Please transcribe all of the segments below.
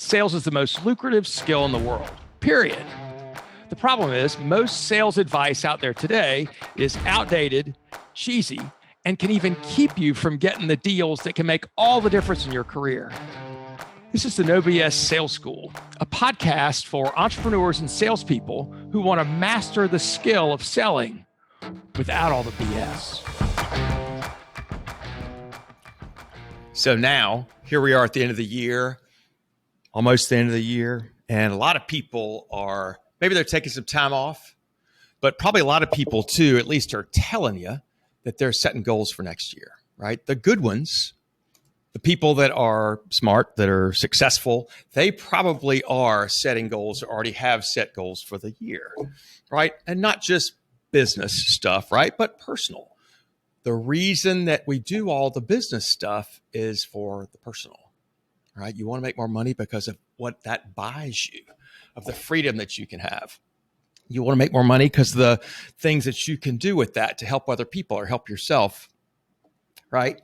sales is the most lucrative skill in the world, period. The problem is most sales advice out there today is outdated, cheesy, and can even keep you from getting the deals that can make all the difference in your career. This is the No BS Sales School, a podcast for entrepreneurs and salespeople who want to master the skill of selling without all the BS. So now, here we are at the end of the year, almost the end of the year, and a lot of people are, maybe they're taking some time off, but probably a lot of people too, at least are telling you that they're setting goals for next year, right? The good ones, the people that are smart, that are successful, they probably are setting goals or already have set goals for the year, right? And not just business stuff, right? But personal. The reason that we do all the business stuff is for the personal, right? You want to make more money because of what that buys you, of the freedom that you can have. You want to make more money because of the things that you can do with that to help other people or help yourself, right?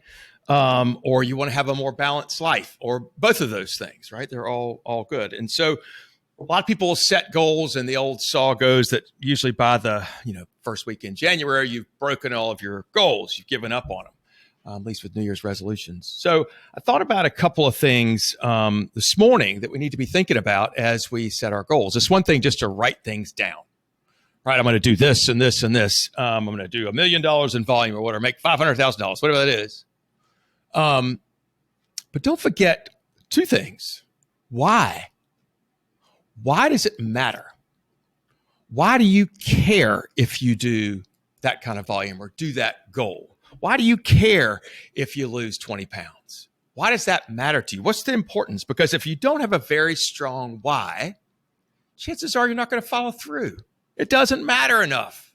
Or you want to have a more balanced life, or both of those things, right? They're all good. And so a lot of people set goals, and the old saw goes that usually by the first week in January, you've broken all of your goals. You've given up on them, at least with New Year's resolutions. So I thought about a couple of things this morning that we need to be thinking about as we set our goals. It's one thing just to write things down, right? I'm going to do this and this and this. I'm going to do $1 million in volume or whatever, make $500,000, whatever that is. But don't forget two things. Why? Why does it matter? Why do you care if you do that kind of volume or do that goal? Why do you care if you lose 20 pounds? Why does that matter to you? What's the importance? Because if you don't have a very strong why, chances are you're not going to follow through. It doesn't matter enough.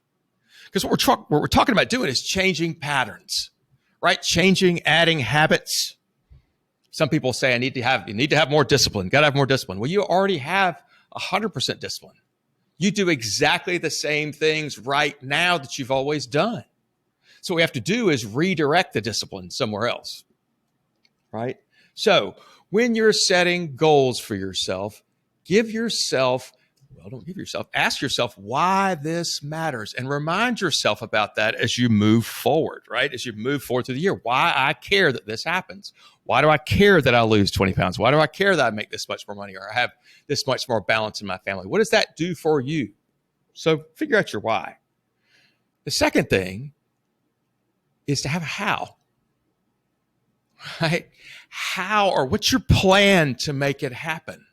Because what we're talking about doing is changing patterns, right? Changing, adding habits. Some people say, you need to have more discipline. Got to have more discipline. Well, you already have 100% discipline. You do exactly the same things right now that you've always done. So what we have to do is redirect the discipline somewhere else, right? So when you're setting goals for yourself, ask yourself why this matters and remind yourself about that as you move forward, right? As you move forward through the year, why I care that this happens. Why do I care that I lose 20 pounds? Why do I care that I make this much more money or I have this much more balance in my family? What does that do for you? So figure out your why. The second thing is to have a how, right? How, or what's your plan to make it happen?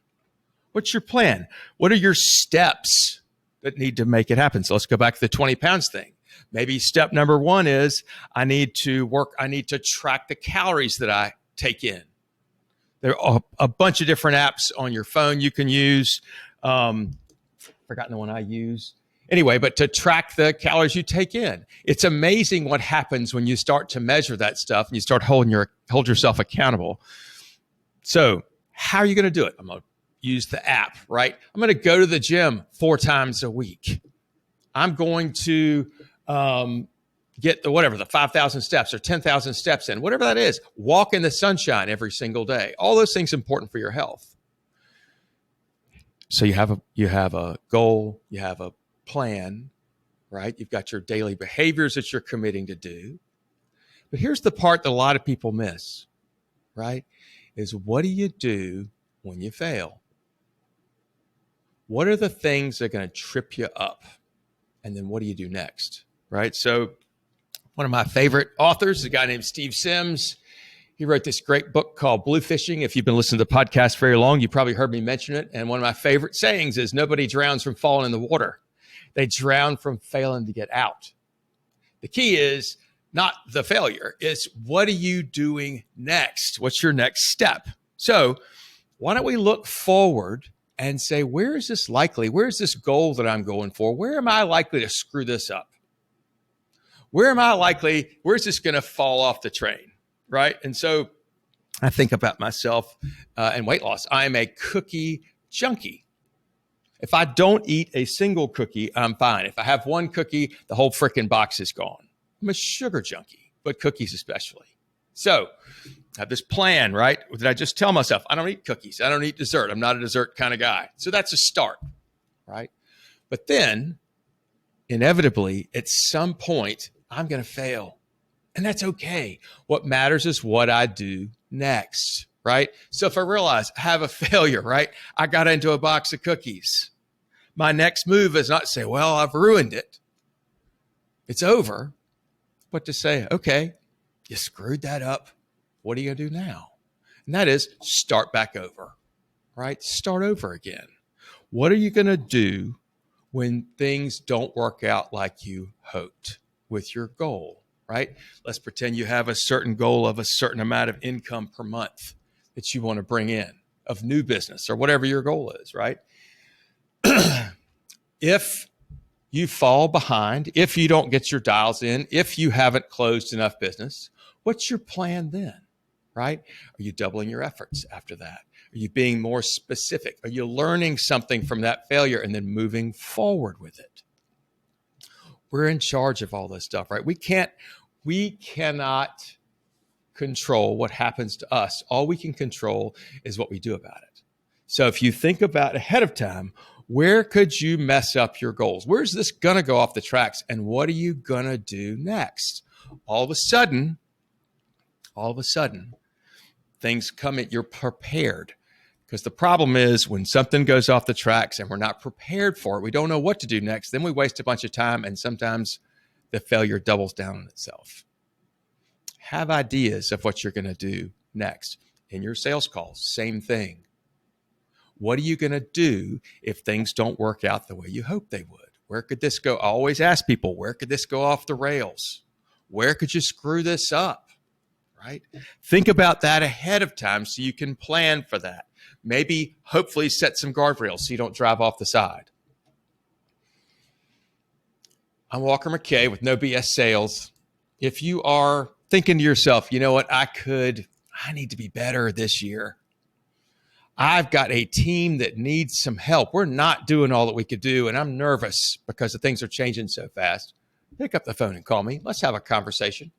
What's your plan? What are your steps that need to make it happen? So let's go back to the 20 pounds thing. Maybe step number one is I need to track the calories that I take in. There are a bunch of different apps on your phone you can use. Forgotten the one I use. Anyway, but to track the calories you take in. It's amazing what happens when you start to measure that stuff and you start hold yourself accountable. So how are you going to do it? I'm going to use the app, right? I'm going to go to the gym 4 times a week. I'm going to get the 5,000 steps or 10,000 steps in, whatever that is. Walk in the sunshine every single day. All those things are important for your health. So you have a goal, you have a plan, right? You've got your daily behaviors that you're committing to do. But here's the part that a lot of people miss, right? Is what do you do when you fail? What are the things that are going to trip you up? And then what do you do next, right? So one of my favorite authors is a guy named Steve Sims. He wrote this great book called Blue Fishing. If you've been listening to the podcast very long, you probably heard me mention it. And one of my favorite sayings is nobody drowns from falling in the water. They drown from failing to get out. The key is not the failure. It's what are you doing next? What's your next step? So why don't we look forward and say, where is this likely? Where's this goal that I'm going for? Where am I likely to screw this up? Where's this going to fall off the train, right? And so I think about myself and weight loss. I'm a cookie junkie. If I don't eat a single cookie, I'm fine. If I have one cookie, the whole freaking box is gone. I'm a sugar junkie, but cookies especially. So I have this plan, right? That I just tell myself, I don't eat cookies. I don't eat dessert. I'm not a dessert kind of guy. So that's a start, right? But then inevitably at some point, I'm going to fail. And that's okay. What matters is what I do next, right? So if I realize I have a failure, right? I got into a box of cookies. My next move is not to say, well, I've ruined it. It's over. But to say, okay, you screwed that up. What are you going to do now? And that is start back over, right? Start over again. What are you going to do when things don't work out like you hoped with your goal, right? Let's pretend you have a certain goal of a certain amount of income per month that you want to bring in of new business or whatever your goal is, right? If you fall behind, if you don't get your dials in, if you haven't closed enough business, what's your plan then, right? Are you doubling your efforts after that? Are you being more specific? Are you learning something from that failure and then moving forward with it? We're in charge of all this stuff, right? We cannot control what happens to us. All we can control is what we do about it. So if you think about ahead of time, where could you mess up your goals? Where's this going to go off the tracks? And what are you going to do next? All of a sudden, things come in, you're prepared. Because the problem is when something goes off the tracks and we're not prepared for it, we don't know what to do next, then we waste a bunch of time and sometimes the failure doubles down on itself. Have ideas of what you're going to do next. In your sales calls, same thing. What are you going to do if things don't work out the way you hope they would? Where could this go? I always ask people, where could this go off the rails? Where could you screw this up? Right? Think about that ahead of time so you can plan for that. Maybe, hopefully, set some guardrails so you don't drive off the side. I'm Walker McKay with No BS Sales. If you are thinking to yourself, you know what, I need to be better this year. I've got a team that needs some help. We're not doing all that we could do, and I'm nervous because the things are changing so fast. Pick up the phone and call me. Let's have a conversation.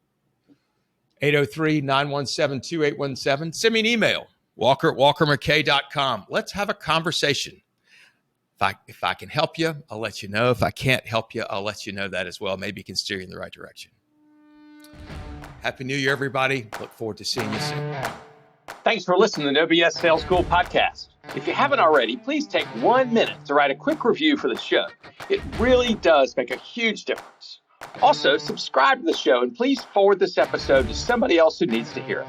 803-917-2817. Send me an email, walker@walkermckay.com. Let's have a conversation. If I can help you, I'll let you know. If I can't help you, I'll let you know that as well. Maybe you can steer you in the right direction. Happy New Year, everybody. Look forward to seeing you soon. Thanks for listening to the No BS Sales School podcast. If you haven't already, please take 1 minute to write a quick review for the show. It really does make a huge difference. Also, subscribe to the show and please forward this episode to somebody else who needs to hear it.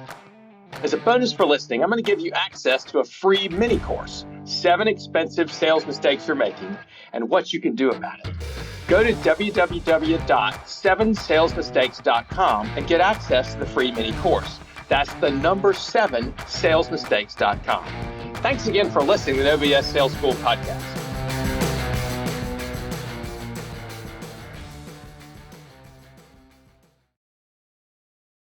As a bonus for listening, I'm going to give you access to a free mini course, 7 expensive sales mistakes you're making and what you can do about it. Go to www.7salesmistakes.com and get access to the free mini course. That's the number 7salesmistakes.com. Thanks again for listening to the No BS Sales School podcast.